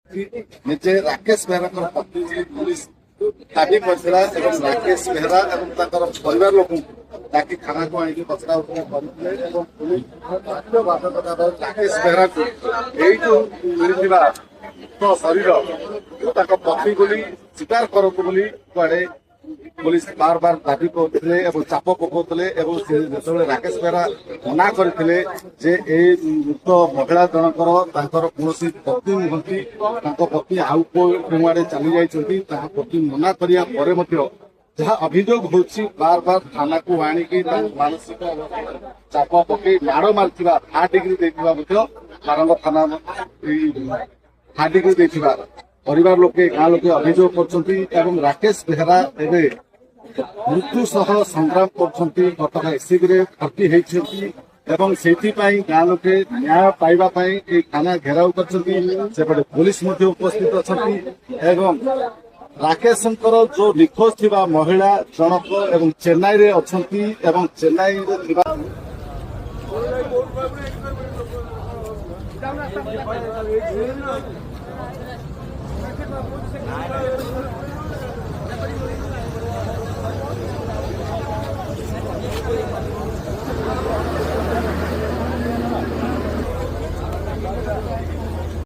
ନିଜେ ରାକେଶ ବେହେରାଙ୍କର ପତ୍ନୀ ପୁଲିସ ଦାବି କରିଥିଲା ଏବଂ ରାକେଶ ବେହେରା ଏବଂ ତାଙ୍କର ପରିବାର ଲୋକଙ୍କୁ ଡାକି ଥାନାକୁ ଆଣିକି ପଚରା ଉଚରା କରିଥିଲେ ଏବଂ ପୁଲିସ ରାକେଶ ବେହେରାକୁ ଏଇଠୁ ମିଳିଥିବା ଶରୀର ତାଙ୍କ ପତ୍ନୀ ବୋଲି ସ୍ୱୀକାର କରନ୍ତୁ ବୋଲି କୁଆଡେ पुलिस बार बार दाबी करते चाप पकाउले जो राकेश बेहरा मना करते मृत महिला जनकर कौन पत्नी नुहति पत्नी आउ आड़े चली जाती पत्नी मना करने जहाँ अभियोग होची बार बार थाना को आणिकी मानसिक चाप पकई माड़ मार्थिबा 8 डिग्री देथिबा बारंग थाना 8 डिग्री देथिबा परिवार लोके गाँ लोके अभियोग कर राकेश बेहरा एवं मृत्यु सह संग्राम कर एससीबी भर्ती होती गाँ लोके न्याय पाइबापी थाना घेराव कर पुलिस उपस्थित अच्छा राकेश जो निखोज थी महिला जनक एवं चेन्नई रे अच्छा चेन्नई रे